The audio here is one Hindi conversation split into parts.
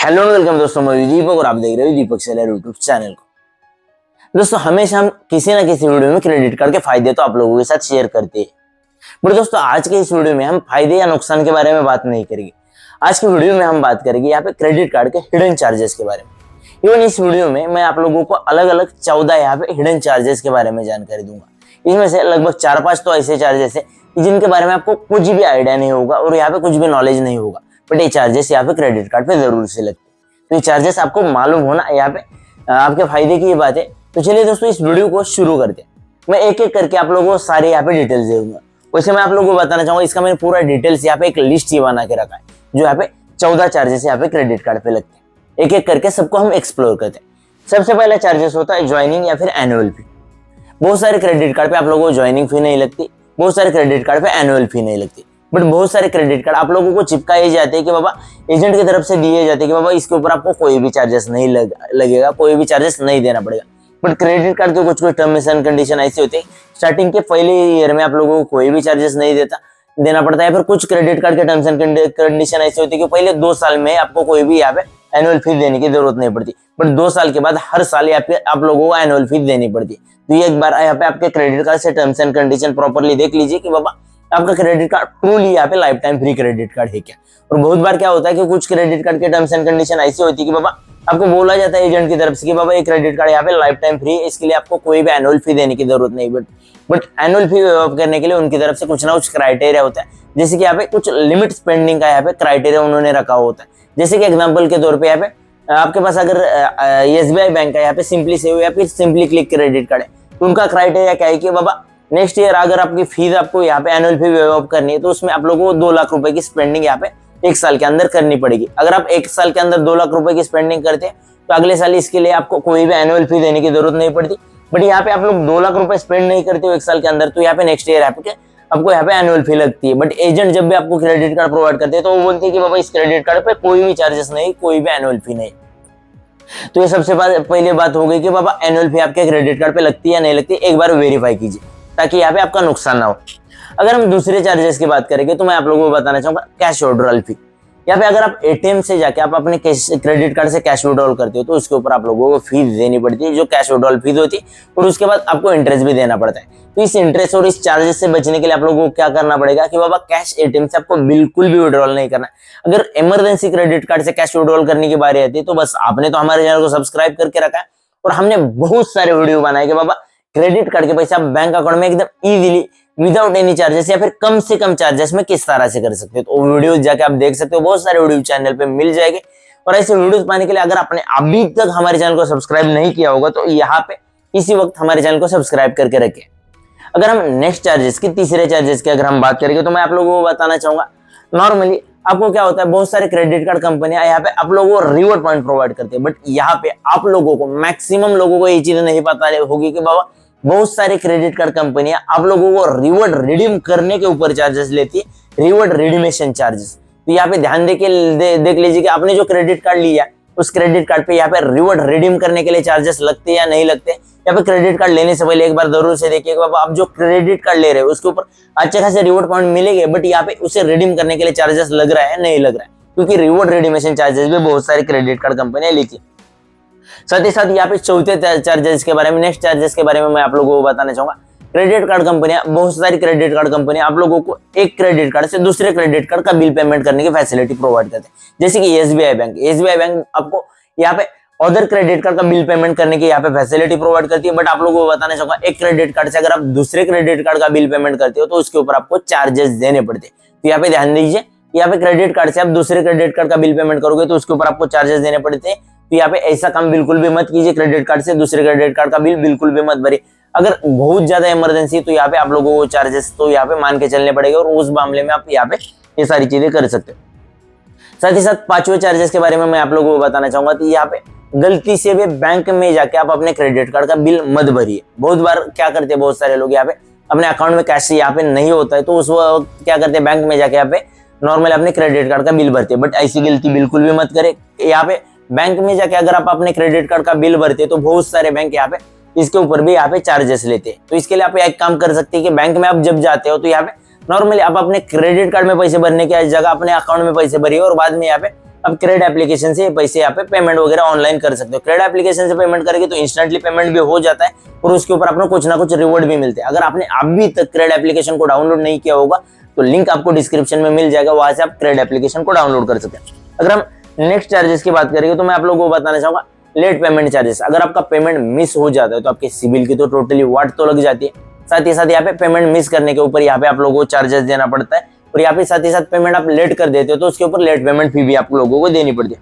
हेलो वेलकम दोस्तों, मैं दीपक और आप देख रहे हो दीपक सेलर यूट्यूब चैनल को। दोस्तों हमेशा हम किसी ना किसी वीडियो में क्रेडिट कार्ड के फायदे तो आप लोगों के साथ शेयर करते हैं, बट दोस्तों आज के इस वीडियो में हम फायदे या नुकसान के बारे में बात नहीं करेंगे। आज की वीडियो में हम बात करेंगे यहाँ पे क्रेडिट कार्ड के हिडन चार्जेस के बारे में। इवन इस वीडियो में मैं आप लोगों को अलग अलग 14 यहाँ पे हिडन चार्जेस के बारे में जानकारी दूंगा। इसमें से लगभग 4-5 तो ऐसे चार्जेस है जिनके बारे में आपको कुछ भी आइडिया नहीं होगा और यहाँ पे कुछ भी नॉलेज नहीं होगा, बट ये चार्जेस यहाँ पे क्रेडिट कार्ड पे जरूर से लगते हैं। तो ये चार्जेस आपको मालूम होना यहाँ पे आपके फायदे की ये बात है। तो चलिए दोस्तों इस वीडियो को शुरू करते हैं। मैं एक एक करके आप लोगों को सारे यहाँ पे डिटेल्स दे दूंगा। वैसे मैं आप लोगों को बताना चाहूंगा, इसका मैंने पूरा डिटेल्स यहाँ पे एक लिस्ट ही बना के रखा है जो यहाँ पे 14 चार्जेस यहाँ पे क्रेडिट कार्ड पे लगते हैं। एक एक करके सबको हम एक्सप्लोर करते हैं। सबसे पहला चार्जेस होता है ज्वाइनिंग या फिर एनुअल फी। बहुत सारे क्रेडिट कार्ड पे आप लोगों को ज्वाइनिंग फी नहीं लगती, बहुत सारे क्रेडिट कार्ड पे एनुअल फी नहीं लगती, बट बहुत सारे क्रेडिट कार्ड आप लोगों को चिपकाए जाते हैं कि बाबा एजेंट की तरफ से दिए जाते हैं कि बाबा इसके ऊपर आपको कोई भी चार्जेस नहीं लगेगा, कोई भी चार्जेस नहीं देना पड़ेगा। बट क्रेडिट कार्ड के कुछ टर्म्स एंड कंडीशन ऐसे होते हैं, स्टार्टिंग के पहले ईयर में आप लोगों को कोई भी चार्जेस नहीं देना पड़ता है। फिर कुछ क्रेडिट कार्ड के टर्म्स एंड कंडीशन ऐसे होते हैं कि पहले 2 साल में आपको कोई भी यहाँ पे एनुअल फी देने की जरूरत नहीं पड़ती, बट 2 साल के बाद हर साल आप लोगों को एनुअल फी देनी पड़ती है। तो ये एक बार यहाँ पे आपके क्रेडिट कार्ड से टर्म्स एंड कंडीशन प्रॉपरली देख लीजिए कि बाबा आपका क्रेडिट कार्ड ट्रूली यहाँ पे life time free credit card है क्या। और बहुत बार क्या होता है कि कुछ क्रेडिट कार्ड के टर्म्स एंड कंडीशन ऐसी होती है कि बाबा आपको बोला जाता है एजेंट की तरफ से कि बाबा ये क्रेडिट कार्ड यहाँ पे लाइफ टाइम फ्री है, इसके लिए आपको कोई भी एनुअल फी देने की जरूरत नहीं। बट एनुअल फी करने के लिए उनकी तरफ से कुछ ना कुछ क्राइटेरिया होता है, जैसे कि यहाँ पे कुछ लिमिट स्पेंडिंग का यहाँ पे क्राइटेरिया उन्होंने रखा होता है। जैसे कि एग्जाम्पल के तौर पे यहाँ पे आपके पास अगर SBI बैंक का यहाँ पे सिंपली सेव या फिर सिंपली क्लिक क्रेडिट कार्ड है, तो उनका क्राइटेरिया क्या है कि बाबा नेक्स्ट ईयर अगर आपकी फीस आपको यहाँ पे एनुअल फी वेव ऑफ करनी है तो उसमें आप लोगों को 2 लाख रुपए की स्पेंडिंग यहाँ पे 1 साल के अंदर करनी पड़ेगी। अगर आप 1 साल के अंदर 2 लाख रुपए की स्पेंडिंग करते हैं तो अगले साल इसके लिए आपको कोई भी एनुअल फी देने की जरूरत नहीं पड़ती। बट यहाँ पे आप लोग 2 लाख रुपए स्पेंड नहीं करते हो 1 साल के अंदर, तो यहाँ पे नेक्स्ट ईयर आपको यहाँ पे एनुअल फी लगती है। बट एजेंट जब भी आपको क्रेडिट कार्ड प्रोवाइड करते हैं तो वो बोलते हैं कि बाबा इस क्रेडिट कार्ड पे कोई भी चार्जेस नहीं, कोई भी एनुअल फी नहीं। तो ये सबसे पहले बात हो गई कि बाबा एनुअल फी आपके क्रेडिट कार्ड पे लगती है या नहीं लगती, एक बार वेरीफाई कीजिए ताकि यहाँ पे आपका नुकसान ना हो। अगर हम दूसरे चार्जेस की बात करेंगे तो मैं आप लोगों को बताना चाहूंगा कैश विड्रॉल फी। यहाँ पे अगर आप ATM से जाके आप अपने क्रेडिट कार्ड से कैश विड्रॉल करते हो तो उसके ऊपर आप लोगों को फीस देनी पड़ती है, जो कैश विड्रॉल फीस होती है, और उसके बाद आपको इंटरेस्ट भी देना पड़ता है। तो इस इंटरेस्ट और इस चार्जेस से बचने के लिए आप लोगों को क्या करना पड़ेगा कि बाबा कैश ATM से आपको बिल्कुल भी विड्रॉल नहीं करना है। अगर इमरजेंसी क्रेडिट कार्ड से कैश विड्रॉल करने की बारी आती है तो बस आपने तो हमारे चैनल को सब्सक्राइब करके रखा है और हमने बहुत सारे वीडियो बनाए कि बाबा क्रेडिट कार्ड के पैसे आप बैंक अकाउंट में एकदम इजीली विदाउट एनी चार्जेस या फिर कम से कम चार्जेस में किस तरह से कर सकते हो। तो वीडियो जाके आप देख सकते हो, बहुत सारे वीडियो चैनल पे मिल जाएंगे। और ऐसे वीडियोस पाने के लिए अगर आपने अभी तक हमारे चैनल को सब्सक्राइब नहीं किया होगा तो यहाँ पे इसी वक्त हमारे चैनल को सब्सक्राइब करके रखें। अगर हम नेक्स्ट चार्जेस की, तीसरे चार्जेस की अगर हम बात करेंगे तो मैं आप लोगों को बताना चाहूंगा, नॉर्मली आपको क्या होता है, बहुत सारे क्रेडिट कार्ड कंपनियां यहाँ पे आप लोगों को रिवॉर्ड पॉइंट प्रोवाइड करते हैं, बट यहाँ पे आप लोगों को मैक्सिमम लोगों को ये चीज नहीं पता होगी कि बाबा बहुत सारे क्रेडिट कार्ड कंपनियां आप लोगों को रिवॉर्ड रिडीम करने के ऊपर चार्जेस लेती है, रिवॉर्ड रिडीमेशन चार्जेस। तो यहाँ पे ध्यान देख लीजिए कि आपने जो क्रेडिट कार्ड लिया उस क्रेडिट कार्ड पे यहाँ पे रिवॉर्ड रिडीम करने के लिए चार्जेस लगते हैं या नहीं लगते। यहाँ पे क्रेडिट कार्ड लेने से पहले एक बार जरूर से देखिए बाबा आप जो क्रेडिट कार्ड ले रहे हो उसके ऊपर अच्छे खासे रिवॉर्ड पॉइंट मिलेंगे, बट यहाँ पे उसे रिडीम करने के लिए चार्जेस लग रहा है नहीं लग रहा है, क्योंकि रिवॉर्ड रिडीमेशन चार्जेस भी बहुत सारी क्रेडिट कार्ड कंपनियां लेती है। साथ ही साथ यहाँ पे चौथे चार्जेस के बारे में, नेक्स्ट चार्जेस के बारे में मैं आप लोगों को बताना चाहूंगा। क्रेडिट कार्ड कंपनियां, बहुत सारी क्रेडिट कार्ड कंपनियां आप लोगों को एक क्रेडिट कार्ड से दूसरे क्रेडिट कार्ड का बिल पेमेंट करने की फैसिलिटी प्रोवाइड करते हैं। जैसे कि SBI बैंक आपको यहाँ पे अदर क्रेडिट कार्ड का बिल पेमेंट करने की यहाँ पे फैसिलिटी प्रोवाइड करती है, बट आप लोगों को बताना चाहूंगा एक क्रेडिट कार्ड से अगर आप दूसरे क्रेडिट कार्ड का बिल पेमेंट करते हो तो उसके ऊपर आपको चार्जेस देने पड़ते हैं। तो यहाँ पे ध्यान दीजिए, यहाँ पे क्रेडिट कार्ड से आप दूसरे क्रेडिट कार्ड का बिल पेमेंट करोगे तो उसके ऊपर आपको चार्जेस देने पड़ते हैं। तो यहाँ पे ऐसा काम बिल्कुल भी मत कीजिए, क्रेडिट कार्ड से दूसरे क्रेडिट कार्ड का बिल बिल्कुल भी मत भरिए। अगर बहुत ज्यादा इमरजेंसी तो यहाँ पे आप लोगों को चार्जेस तो यहाँ पे मान के चलने पड़ेगा और उस मामले में आप यहाँ पे ये सारी चीजें कर सकते हो। साथ ही साथ 5वें चार्जेस के बारे में मैं आप लोगों को बताना चाहूंगा, तो यहाँ पे गलती से भी बैंक में जाके आप अपने क्रेडिट कार्ड का बिल मत भरिए। बहुत बार क्या करते हैं बहुत सारे लोग यहाँ पे अपने अकाउंट में कैश यहाँ पे नहीं होता है तो उस वक्त क्या करते हैं बैंक में जाके यहाँ पे नॉर्मल अपने क्रेडिट कार्ड का बिल भरते हैं, बट ऐसी गलती बिल्कुल भी मत करे। यहाँ पे बैंक में जाके अगर आप अपने क्रेडिट कार्ड का बिल भरते हैं तो बहुत सारे बैंक यहाँ पे इसके ऊपर भी यहाँ पे चार्जेस लेते हैं। तो इसके लिए आप एक काम कर सकते हैं कि बैंक में आप जब जाते हो तो यहाँ पे नॉर्मली आप अपने क्रेडिट कार्ड में पैसे भरने की जगह अपने अकाउंट में पैसे भरिए और बाद में यहाँ पे आप क्रेड एप्लीकेशन से पैसे यहाँ पे पेमेंट वगैरह ऑनलाइन कर सकते हो। क्रेड एप्लीकेशन से पेमेंट करेंगे तो इंस्टेंटली पेमेंट भी हो जाता है और उसके ऊपर आपको कुछ ना कुछ रिवॉर्ड भी मिलते हैं। अगर आपने अभी तक क्रेड एप्लीकेशन को डाउनलोड नहीं किया होगा तो लिंक आपको डिस्क्रिप्शन में मिल जाएगा, वहां से आप क्रेड एप्लीकेशन को डाउनलोड कर सकते हैं। अगर हम नेक्स्ट चार्जेस की बात करेंगे तो मैं आप लोगों को बताना चाहूंगा लेट पेमेंट चार्जेस। अगर आपका पेमेंट मिस हो जाता है तो आपके सिबिल की तो टोटली वाट तो लग जाती है, साथ ही साथ यहाँ पे पेमेंट मिस करने के ऊपर यहाँ पे आप लोगों को चार्जेस देना पड़ता है और यहाँ पे साथ ही साथ पेमेंट आप लेट कर देते हो तो उसके ऊपर लेट पेमेंट फी भी आप लोगों को देनी पड़ती है।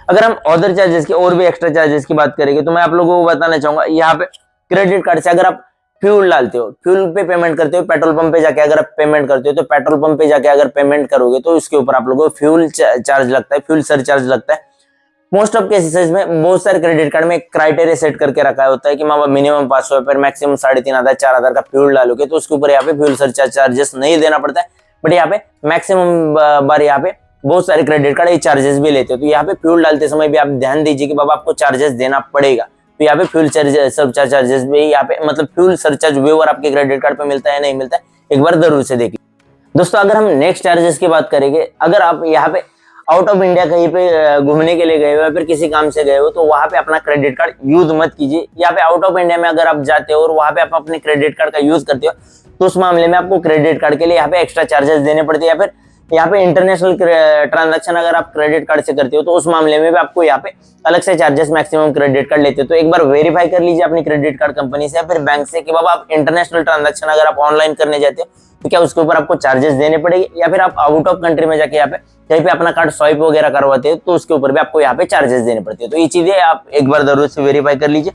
अगर हम अदर चार्जेस की और भी एक्स्ट्रा चार्जेस की बात करेंगे तो मैं आप लोगों को बताना चाहूंगा यहाँ पे क्रेडिट कार्ड से अगर आप फ्यूल डालते हो, फ्यूल पे पेमेंट करते हो, पेट्रोल पंप पे जाके अगर आप पेमेंट करते हो तो पेट्रोल पंप पे जाके अगर पेमेंट करोगे तो उसके ऊपर आप लोगों को फ्यूल चार्ज लगता है, फ्यूल सरचार्ज लगता है। मोस्ट ऑफ केसेस में बहुत सारे क्रेडिट कार्ड में क्राइटेरिया सेट करके रखा होता है कि मिनिमम 500 पर मैक्सिमम 3500 4000 का फ्यूल डालोगे तो उसके ऊपर यहाँ पे फ्यूल सरचार्ज चार्जेस नहीं देना पड़ता है। बट यहाँ पे मैक्सिमम बार यहाँ पे बहुत सारे क्रेडिट कार्ड ये चार्जेस भी लेते हो, तो यहाँ पे फ्यूल डालते समय भी आप ध्यान दीजिए कि बाबा आपको चार्जेस देना पड़ेगा। तो यहाँ पे फ्यूल सरचार्ज चार्जेस भी यहाँ पे मतलब फ्यूल सरचार्ज वेवर आपके क्रेडिट कार्ड पे मिलता है नहीं मिलता है, एक बार जरूर से देखिए। दोस्तों अगर हम नेक्स्ट चार्जेस की बात करेंगे, अगर आप यहाँ पे आउट ऑफ इंडिया कहीं पे घूमने के लिए गए हो या फिर किसी काम से गए हो तो वहां पे अपना क्रेडिट कार्ड यूज मत कीजिए। यहाँ पे आउट ऑफ इंडिया में अगर आप जाते हो और वहां पे आप अपने क्रेडिट कार्ड का यूज करते हो तो उस मामले में आपको क्रेडिट कार्ड के लिए यहाँ पे एक्स्ट्रा चार्जेस देने पड़ते हैं। या फिर यहाँ पे इंटरनेशनल ट्रांजैक्शन अगर आप क्रेडिट कार्ड से करते हो तो उस मामले में भी आपको यहाँ पे अलग से चार्जेस मैक्सिमम क्रेडिट कार्ड लेते हो। तो एक बार वेरीफाई कर लीजिए अपनी क्रेडिट कार्ड कंपनी से या फिर बैंक से कि बाबा आप इंटरनेशनल ट्रांजैक्शन अगर आप ऑनलाइन करने जाते हो तो क्या उसके ऊपर आपको चार्जेस देने पड़ेंगे, या फिर आप आउट ऑफ कंट्री में जाके यहाँ पे कहीं पे अपना कार्ड स्वाइप वगैरह करवाते हैं तो उसके ऊपर भी आपको यहाँ पे चार्जेस देने पड़ते हैं। तो ये चीजें आप एक बार जरूर से वेरीफाई कर लीजिए।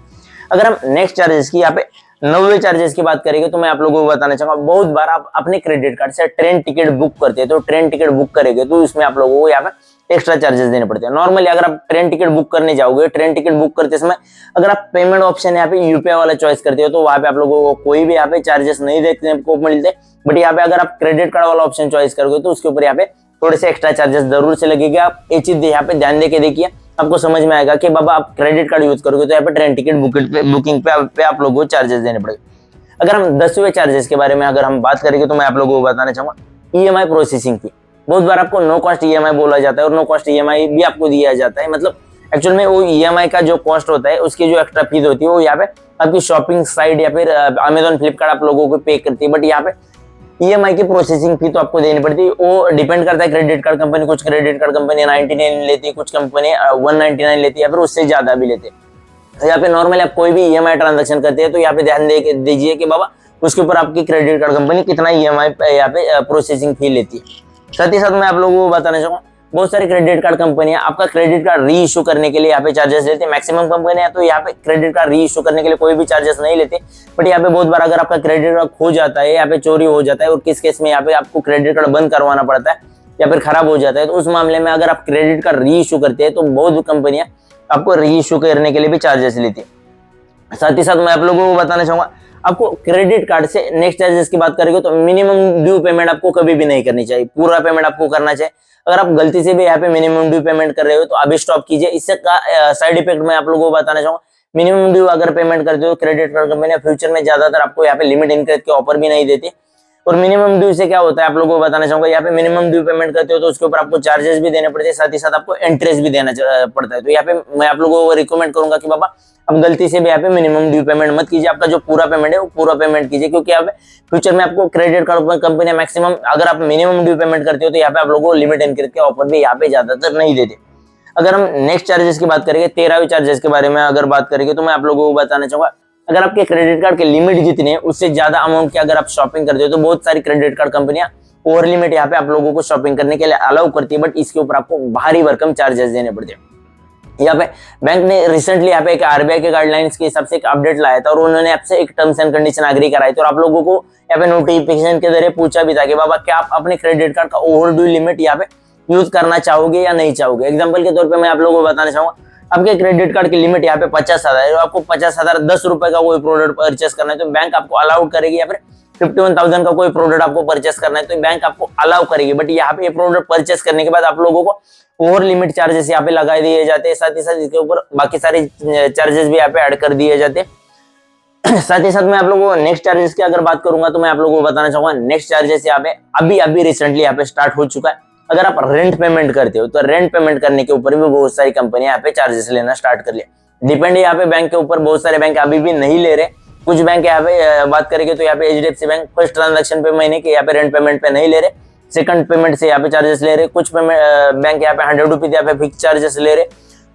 अगर हम नेक्स्ट चार्जेस की यहाँ पे नवे चार्जेस की बात करेंगे तो मैं आप लोगों को बताना चाहूंगा, बहुत बार आप अपने क्रेडिट कार्ड से ट्रेन टिकट बुक करते हैं तो ट्रेन टिकट बुक करेंगे तो इसमें आप लोगों को यहाँ पे एक्स्ट्रा चार्जेस देने पड़ते हैं। नॉर्मली अगर आप ट्रेन टिकट बुक करने जाओगे, ट्रेन टिकट बुक करते समय अगर आप पेमेंट ऑप्शन यहाँ पे यूपीआई वाला चॉइस करते हो तो वहां पे आप लोगों को कोई भी यहाँ पे चार्जेस नहीं देखने को मिलते। बट यहाँ पे अगर आप क्रेडिट कार्ड वाला ऑप्शन चॉइस करोगे तो उसके ऊपर यहाँ पे थोड़े से एक्स्ट्रा चार्जेस जरूर से लगेगा। आप ये चीज यहाँ पे ध्यान देके देखिए, आपको समझ में आएगा कि बाबा आप क्रेडिट कार्ड यूज करोगे तो यहाँ पे ट्रेन टिकट बुकिंग पे आप लोगों को चार्जेस देने पड़ेंगे। अगर हम 10वें चार्जेस के बारे में अगर हम बात करेंगे तो मैं आप लोगों को बताना चाहूंगा ईएमआई प्रोसेसिंग फी। बहुत बार आपको नो कॉस्ट ईएमआई बोला जाता है और नो कॉस्ट ईएमआई भी आपको दिया जाता है। मतलब एक्चुअल में वो ईएमआई का जो कॉस्ट होता है उसकी जो एक्स्ट्रा फीस होती है वो यहाँ पे आपकी शॉपिंग साइट या फिर अमेजॉन फ्लिपकार्ट आप लोगों को पे करती है। बट यहाँ पे ईएमआई की प्रोसेसिंग फी तो आपको देनी पड़ती है, वो डिपेंड करता है क्रेडिट कार्ड कंपनी। कुछ क्रेडिट कार्ड कंपनी 99 लेती है, कुछ कंपनी 199 लेती है या फिर उससे ज्यादा भी लेते हैं। तो यहाँ पे नॉर्मली आप कोई भी ईएमआई ट्रांजेक्शन करते हैं तो यहाँ पे ध्यान दीजिए कि बाबा उसके ऊपर आपकी क्रेडिट कार्ड कंपनी कितना ईएमआई यहाँ पे प्रोसेसिंग फी लेती है। साथ ही साथ मैं आप लोगों को बताना चाहूंगा, बहुत सारी क्रेडिट कार्ड कंपनियां आपका क्रेडिट कार्ड री इशू करने के लिए यहाँ पे चार्जेस लेते हैं। मैक्सिमम कंपनियां तो यहाँ पे क्रेडिट कार्ड री इशू करने के लिए कोई भी चार्जेस नहीं लेते। बट यहाँ पे बहुत बार अगर आपका क्रेडिट कार्ड खो जाता है, यहाँ पे चोरी हो जाता है और किस केस में यहाँ पे आपको क्रेडिट कार्ड बंद करवाना पड़ता है या फिर खराब हो जाता है, तो उस मामले में अगर आप क्रेडिट कार्ड री इशू करते हैं तो बहुत कंपनियां आपको री इशू करने के लिए भी चार्जेस लेती है। साथ ही साथ मैं आप लोगों को बताना चाहूंगा, आपको क्रेडिट कार्ड से नेक्स्ट चार्जेस की बात करेंगे तो मिनिमम ड्यू पेमेंट आपको कभी भी नहीं करनी चाहिए, पूरा पेमेंट आपको करना चाहिए। अगर आप गलती से भी यहाँ पे मिनिमम ड्यू पेमेंट कर रहे हो तो अभी स्टॉप कीजिए। इससे साइड इफेक्ट मैं आप लोगों को बताना चाहूंगा, मिनिमम ड्यू अगर पेमेंट करते हो क्रेडिट कार्ड कंपनी फ्यूचर में ज्यादातर आपको यहाँ पे लिमिट इनक्रेज के ऑफर भी नहीं देती। और मिनिमम ड्यू से क्या होता है आप लोगों को बताना चाहूंगा, यहाँ पे मिनिमम ड्यू पेमेंट करते हो तो उसके ऊपर आपको चार्जेस भी देने पड़ते हैं, साथ ही साथ आपको इंटरेस्ट भी देना पड़ता है। तो यहाँ पे मैं आप लोगों को रिकमेंड करूंगा कि बाबा अब गलती से भी यहाँ पे मिनिमम ड्यू पेमेंट मत कीजिए, आपका जो पूरा पेमेंट है वो पूरा पेमेंट कीजिए। क्योंकि यहाँ पे फ्यूचर में आपको क्रेडिट कार्ड कंपनी मैक्सिमम अगर आप मिनिमम ड्यू पेमेंट करते हो तो यहाँ पे आप लोगों को लिमिट इनक्रेज के ऑफर भी यहाँ पे ज्यादातर नहीं देते। अगर हम नेक्स्ट चार्जेस की बात करेंगे, 13वें चार्जेस के बारे में अगर बात करेंगे तो मैं आप लोगों को बताना चाहूंगा, अगर आपके क्रेडिट कार्ड के लिमिट जितने हैं उससे ज्यादा अमाउंट की अगर आप शॉपिंग करते हो तो बहुत सारी क्रेडिट कार्ड कंपनियां ओवर लिमिट यहाँ पे आप लोगों को शॉपिंग करने के लिए अलाउ करती है। बट इसके ऊपर आपको भारी भरकम चार्जेस देने पड़ते हैं। यहाँ पे बैंक ने रिसेंटली यहाँ पे एक आरबीआई के गाइडलाइंस के हिसाब से एक अपडेट लाया था और उन्होंने आपसे एक टर्म्स एंड कंडीशन एग्री कराई थी और आप लोगों को यहाँ पे नोटिफिकेशन के जरिए पूछा भी था कि बाबा क्या आप अपने क्रेडिट कार्ड का ओवर ड्यू लिमिट यहाँ पे यूज करना चाहोगे या नहीं चाहोगे। एग्जाम्पल के तौर पर मैं आप लोगों को बताना चाहूंगा, आपके क्रेडिट कार्ड की लिमिट यहाँ पे 50,000 है, आपको 50,000 10 रुपए का कोई प्रोडक्ट परचेस करना है तो बैंक आपको अलाउड करेगी, या फिर 51,000 का कोई प्रोडक्ट आपको परचेस करना है तो बैंक आपको अलाउ करेगी। बट यहाँ पे ये प्रोडक्ट परचेस करने के बाद आप लोगों को ओवर लिमिट चार्जेस यहाँ पे लगा दिए जाते हैं, साथ ही साथ इसके ऊपर बाकी सारे चार्जेस भी यहाँ पे ऐड कर दिए जाते हैं। साथ ही साथ मैं आप लोगों को नेक्स्ट चार्जेस की अगर बात करूंगा तो मैं आप लोगों को बताना चाहूंगा, नेक्स्ट चार्जेस यहाँ पे अभी रिसेंटली यहाँ पे स्टार्ट हो चुका है। अगर आप रेंट पेमेंट करते हो तो रेंट पेमेंट करने के ऊपर भी बहुत सारी कंपनियां यहाँ पे चार्जेस लेना स्टार्ट कर लिया। डिपेंड है यहाँ पे बैंक के ऊपर, बहुत सारे बैंक अभी भी नहीं ले रहे। कुछ बैंक यहाँ पे बात करेंगे तो यहाँ पे HDFC बैंक फर्स्ट ट्रांजैक्शन पे महीने के यहाँ पे रेंट पेमेंट पे नहीं ले रहे, सेकंड पेमेंट से यहाँ पे चार्जेस ले रहे। कुछ बैंक यहाँ पे 100 रुपीज यहाँ पे फिक्स चार्जेस ले रहे,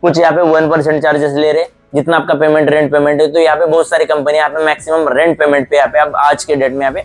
कुछ यहाँ पे 1% चार्जेस ले रहे जितना आपका पेमेंट रेंट पेमेंट है। तो यहाँ पे बहुत सारी कंपनी यहाँ पे मैक्सिमम रेंट पेमेंट पे यहाँ पे अब आज के डेट में यहाँ पे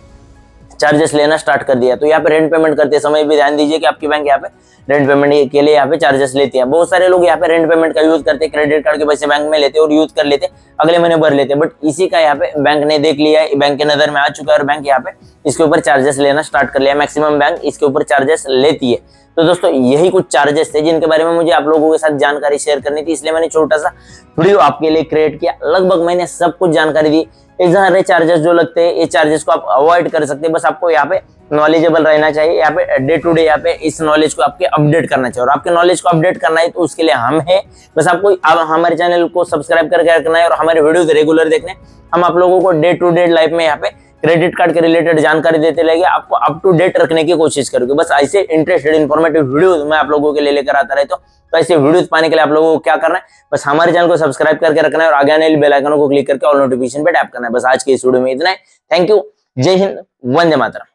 चार्जेस लेना स्टार्ट कर दिया। तो यहाँ पे रेंट पेमेंट करते समय भी ध्यान दीजिए कि आपकी बैंक यहाँ पे रेंट पेमेंट के लिए यहाँ पे चार्जेस लेती है। बहुत सारे लोग यहाँ पे रेंट पेमेंट का यूज करते, क्रेडिट कार्ड के पैसे बैंक में लेते और यूज कर लेते, अगले महीने भर लेते। बट इसी का यहाँ पे बैंक ने देख लिया है, बैंक के नजर में आ चुका है और बैंक यहाँ पे इसके ऊपर चार्जेस लेना स्टार्ट कर लिया। मैक्सिमम बैंक इसके ऊपर चार्जेस लेती है। तो दोस्तों यही कुछ चार्जेस थे जिनके बारे में मुझे आप लोगों के साथ जानकारी शेयर करनी थी, इसलिए मैंने छोटा सा वीडियो आपके लिए क्रिएट किया। लगभग मैंने सब कुछ जानकारी दी। इस सारे चार्जेस जो लगते हैं, ये चार्जेस को आप अवॉइड कर सकते हैं। बस आपको यहाँ पे नॉलेजेबल रहना चाहिए, यहाँ पे डे टू डे यहाँ पे इस नॉलेज को आपके अपडेट करना चाहिए। और आपके नॉलेज को अपडेट करना है तो उसके लिए हम है, बस आपको हमारे चैनल को सब्सक्राइब करके रखना है और हमारे वीडियोस रेगुलर देखने। हम आप लोगों को डे टू डे लाइफ में यहाँ पे क्रेडिट कार्ड के रिलेटेड जानकारी देते रहेंगे, आपको अप टू डेट रखने की कोशिश करोगे। बस ऐसे इंटरेस्टेड इन्फॉर्मेटिव वीडियो मैं आप लोगों के लिए लेकर आता रहता हूँ। तो ऐसे वीडियोस पाने के लिए आप लोगों को क्या करना है, बस हमारे चैनल को सब्सक्राइब करके रखना है और आगे आने वाले बेल आइकन को क्लिक करके ऑल नोटिफिकेशन पे टैप करना है। बस आज के इस वीडियो में इतना है। Thank you. जय हिंद, वंदे मातरम।